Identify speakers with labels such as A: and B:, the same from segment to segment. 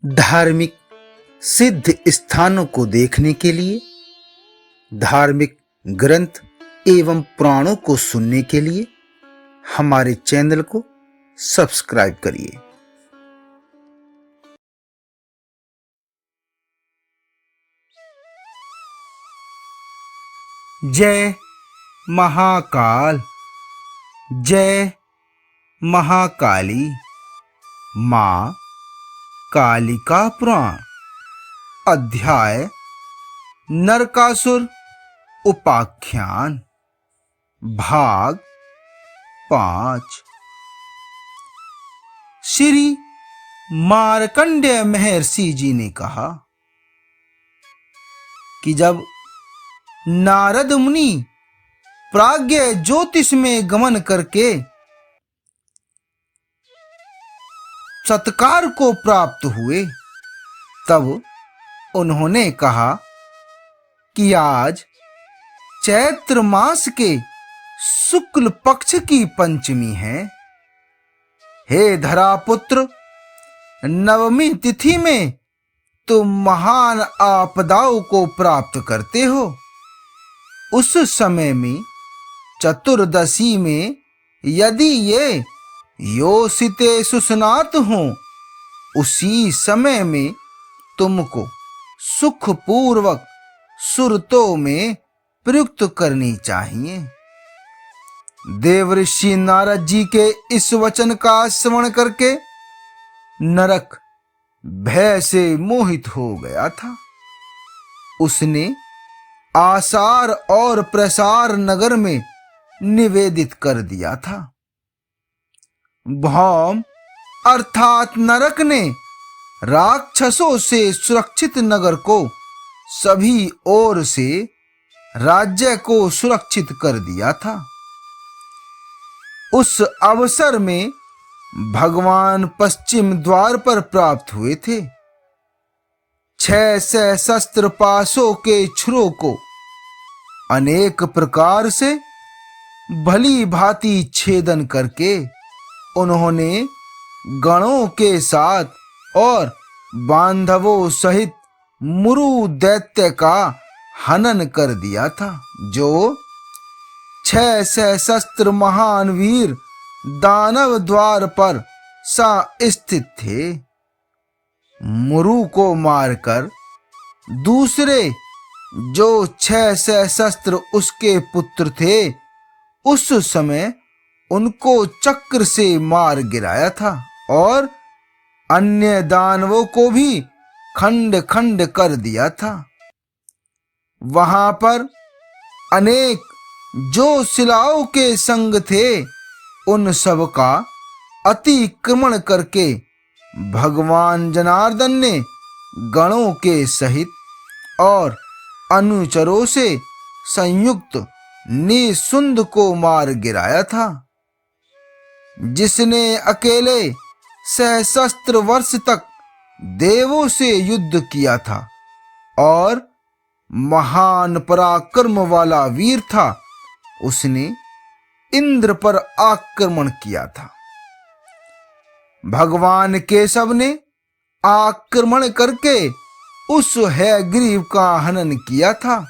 A: धार्मिक सिद्ध स्थानों को देखने के लिए, धार्मिक ग्रंथ एवं पुराणों को सुनने के लिए हमारे चैनल को सब्सक्राइब करिए। जय महाकाल, जय महाकाली। मां कालिका पुराण अध्याय नरकासुर उपाख्यान भाग 5। श्री मार्कंडेय महर्षि जी ने कहा कि जब नारद मुनि प्राज्ञ ज्योतिष में गमन करके सत्कार को प्राप्त हुए, तब उन्होंने कहा कि आज चैत्र मास के शुक्ल पक्ष की पंचमी है। हे धरापुत्र, नवमी तिथि में तुम महान आपदाओं को प्राप्त करते हो। उस समय में चतुर्दशी में यदि ये योषिते सुस्नात हों, उसी समय में तुमको सुखपूर्वक सुरतों में प्रयुक्त करनी चाहिए। देवऋषि नारद जी के इस वचन का श्रवण करके नरक भय से मोहित हो गया था। उसने आसार और प्रसार नगर में निवेदित कर दिया था। भौम अर्थात नरक ने राक्षसों से सुरक्षित नगर को सभी ओर से राज्य को सुरक्षित कर दिया था। उस अवसर में भगवान पश्चिम द्वार पर प्राप्त हुए थे। 600 शस्त्र पाशों के छुरों को अनेक प्रकार से भली भांति छेदन करके उन्होंने गणों के साथ और बांधवों सहित मुरु दैत्य का हनन कर दिया था, जो 600 शस्त्र महान वीर दानव द्वार पर सा स्थित थे। मुरु को मारकर दूसरे जो 600 शस्त्र उसके पुत्र थे, उस समय उनको चक्र से मार गिराया था और अन्य दानवों को भी खंड खंड कर दिया था। वहां पर अनेक जो शिलाओं के संग थे, उन सब का अतिक्रमण करके भगवान जनार्दन ने गणों के सहित और अनुचरों से संयुक्त निशुंद को मार गिराया था, जिसने अकेले सहस्त्र वर्ष तक देवों से युद्ध किया था और महान पराक्रम वाला वीर था। उसने इंद्र पर आक्रमण किया था। भगवान केशव ने आक्रमण करके उस हयग्रीव का हनन किया था।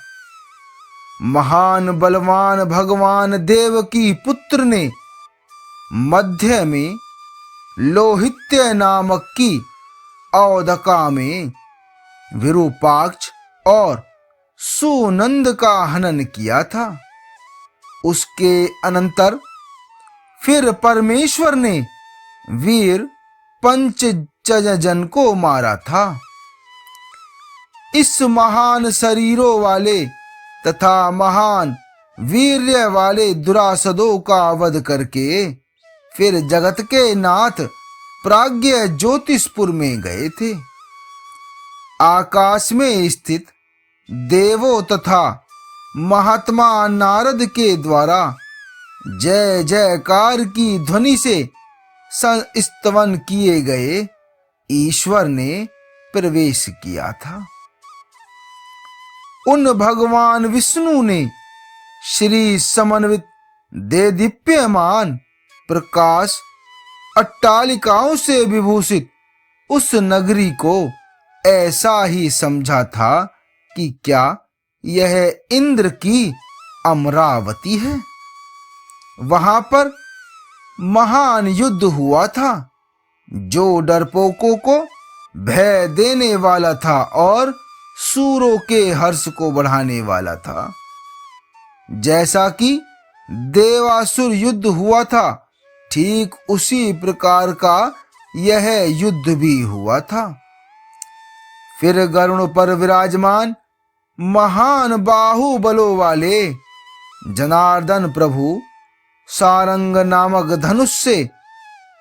A: महान बलवान भगवान देव की पुत्र ने मध्य में लोहित्य नामक की औदका में विरूपाक्ष और सुनंद का हनन किया था। उसके अनंतर फिर परमेश्वर ने वीर पंचजन को मारा था। इस महान शरीरों वाले तथा महान वीर्य वाले दुरासदों का वध करके फिर जगत के नाथ प्राज्ञ ज्योतिषपुर में गए थे। आकाश में स्थित देवों तथा महात्मा नारद के द्वारा जय जयकार की ध्वनि से स्तवन किए गए ईश्वर ने प्रवेश किया था। उन भगवान विष्णु ने श्री समन्वित देदीप्यमान प्रकाश अट्टालिकाओं से विभूषित उस नगरी को ऐसा ही समझा था कि क्या यह इंद्र की अमरावती है। वहां पर महान युद्ध हुआ था जो डरपोकों को भय देने वाला था और सूरों के हर्ष को बढ़ाने वाला था। जैसा कि देवासुर युद्ध हुआ था, ठीक उसी प्रकार का यह युद्ध भी हुआ था। फिर गरुड़ पर विराजमान महान बाहुबलों वाले जनार्दन प्रभु सारंग नामक धनुष से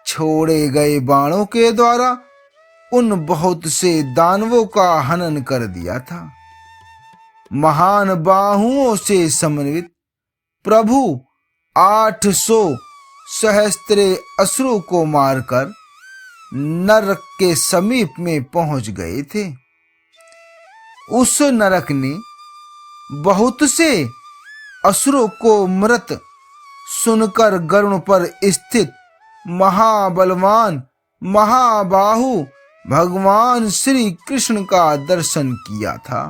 A: छोड़े गए बाणों के द्वारा उन बहुत से दानवों का हनन कर दिया था। महान बाहुओं से समन्वित प्रभु 800 सहस्त्रे असुरों को मारकर नरक के समीप में पहुंच गए थे। उस नरक ने बहुत से असुरों को मृत सुनकर गरुड़ पर स्थित महाबलवान महाबाहु भगवान श्री कृष्ण का दर्शन किया था।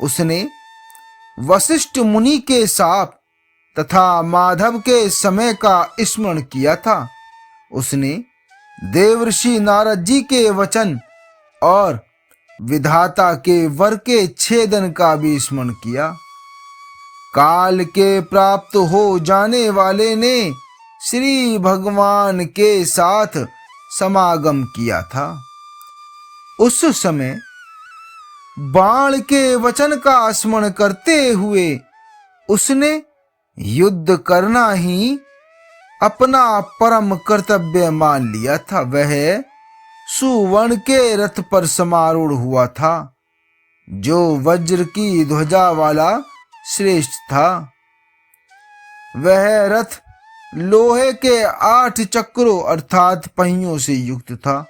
A: उसने वशिष्ठ मुनि के शाप तथा माधव के समय का स्मरण किया था। उसने देवर्षि नारद जी के वचन और विधाता के वर के छेदन का भी स्मरण किया। काल के प्राप्त हो जाने वाले ने श्री भगवान के साथ समागम किया था। उस समय बाण के वचन का स्मरण करते हुए उसने युद्ध करना ही अपना परम कर्तव्य मान लिया था। वह सुवर्ण के रथ पर समारूढ़ हुआ था जो वज्र की ध्वजा वाला श्रेष्ठ था। वह रथ लोहे के 8 चक्रों अर्थात पहियों से युक्त था।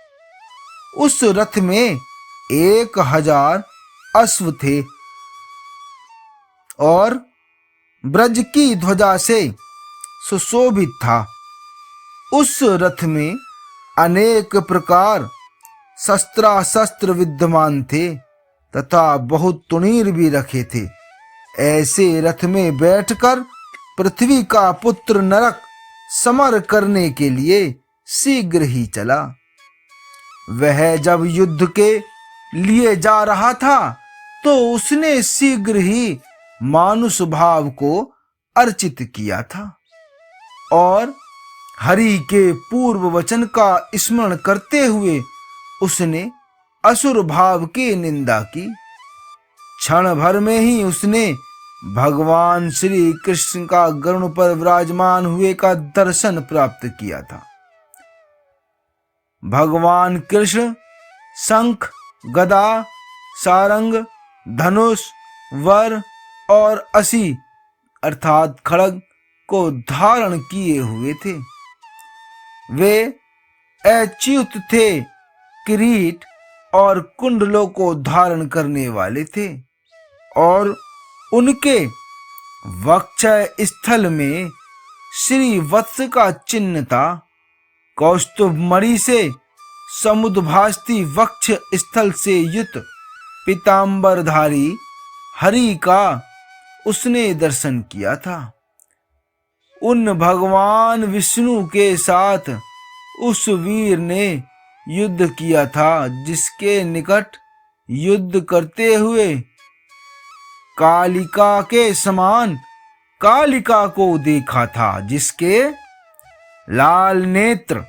A: उस रथ में 1000 अश्व थे और ब्रज की ध्वजा से सुशोभित था। उस रथ में अनेक प्रकार शस्त्रास्त्र विद्यमान थे तथा बहुत तुणीर भी रखे थे। ऐसे रथ में बैठकर पृथ्वी का पुत्र नरक समर करने के लिए शीघ्र ही चला। वह जब युद्ध के लिए जा रहा था तो उसने शीघ्र ही मानुष भाव को अर्चित किया था और हरि के पूर्व वचन का स्मरण करते हुए उसने असुर भाव की निंदा की। क्षण भर में ही उसने भगवान श्री कृष्ण का गरुड़ पर विराजमान हुए का दर्शन प्राप्त किया था। भगवान कृष्ण शंख गदा सारंग धनुष वर और असी अर्थात खड्ग को धारण किए हुए थे। वे अच्युत थे, किरीट और कुंडलों को धारण करने वाले थे और उनके वक्ष स्थल में श्री वत्स का चिन्ह था। कौस्तुभ मणि से समुद्भासती वक्ष स्थल से युक्त पीतांबरधारी हरि का उसने दर्शन किया था। उन भगवान विष्णु के साथ उस वीर ने युद्ध किया था जिसके निकट युद्ध करते हुए कालिका के समान कालिका को देखा था, जिसके लाल नेत्र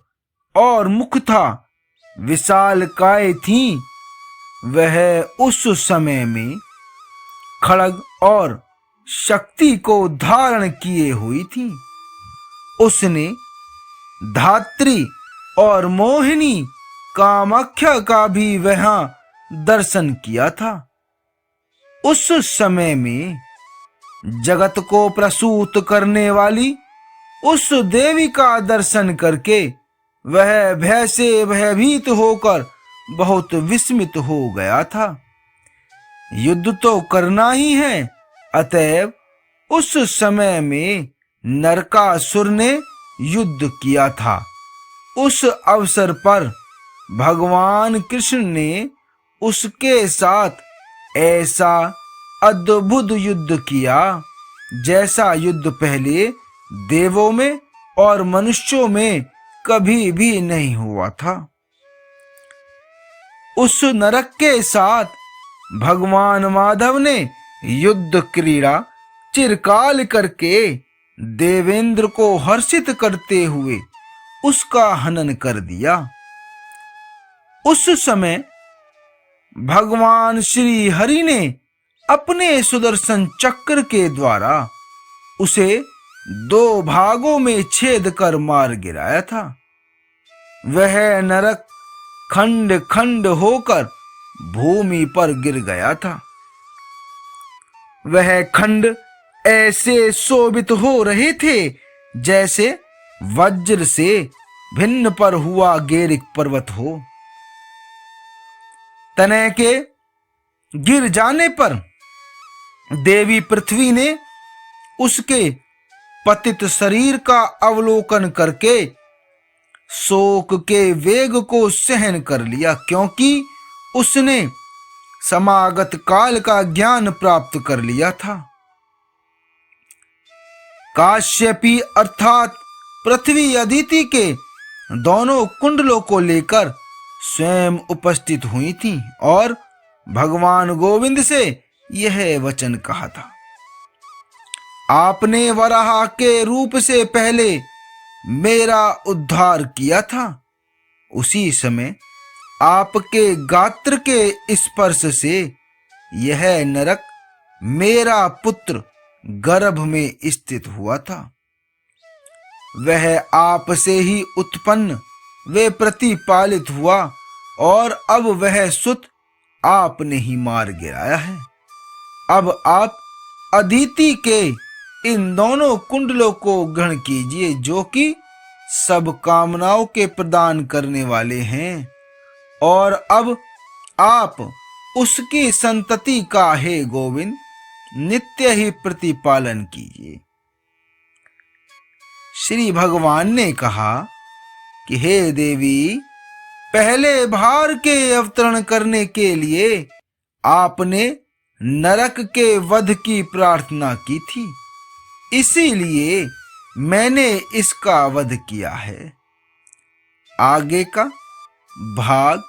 A: और मुख था, विशाल काय थी। वह उस समय में खड्ग और शक्ति को धारण किए हुई थी। उसने धात्री और मोहिनी कामाख्या का भी वहां दर्शन किया था। उस समय में जगत को प्रसूत करने वाली उस देवी का दर्शन करके वह भय से भयभीत होकर बहुत विस्मित हो गया था। युद्ध तो करना ही है, अतएव उस समय में नरकासुर ने युद्ध किया था। उस अवसर पर भगवान कृष्ण ने उसके साथ ऐसा अद्भुत युद्ध किया जैसा युद्ध पहले देवों में और मनुष्यों में कभी भी नहीं हुआ था। उस नरक के साथ भगवान माधव ने युद्ध क्रीड़ा चिरकाल करके देवेंद्र को हर्षित करते हुए उसका हनन कर दिया। उस समय भगवान श्री हरि ने अपने सुदर्शन चक्र के द्वारा उसे 2 भागों में छेद कर मार गिराया था। वह नरक खंड खंड होकर भूमि पर गिर गया था। वह खंड ऐसे शोभित हो रहे थे जैसे वज्र से भिन्न पर हुआ गेरिक पर्वत हो। तनय के गिर जाने पर देवी पृथ्वी ने उसके पतित शरीर का अवलोकन करके शोक के वेग को सहन कर लिया, क्योंकि उसने समागत काल का ज्ञान प्राप्त कर लिया था। काश्यपी अर्थात पृथ्वी अदिति के दोनों कुंडलों को लेकर स्वयं उपस्थित हुई थी और भगवान गोविंद से यह वचन कहा था, आपने वराह के रूप से पहले मेरा उद्धार किया था। उसी समय आपके गात्र के स्पर्श से यह नरक मेरा पुत्र गर्भ में स्थित हुआ था। वह आपसे ही उत्पन्न वे प्रतिपालित हुआ और अब वह सुत आपने ही मार गिराया है। अब आप अदिति के इन दोनों कुंडलों को ग्रहण कीजिए जो कि सब कामनाओं के प्रदान करने वाले हैं, और अब आप उसकी संतति का हे गोविंद नित्य ही प्रतिपालन कीजिए। श्री भगवान ने कहा कि हे देवी, पहले भार के अवतरण करने के लिए आपने नरक के वध की प्रार्थना की थी, इसीलिए मैंने इसका वध किया है। आगे का भाग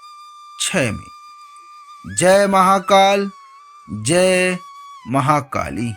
A: 6 में। जय महाकाल, जय महाकाली।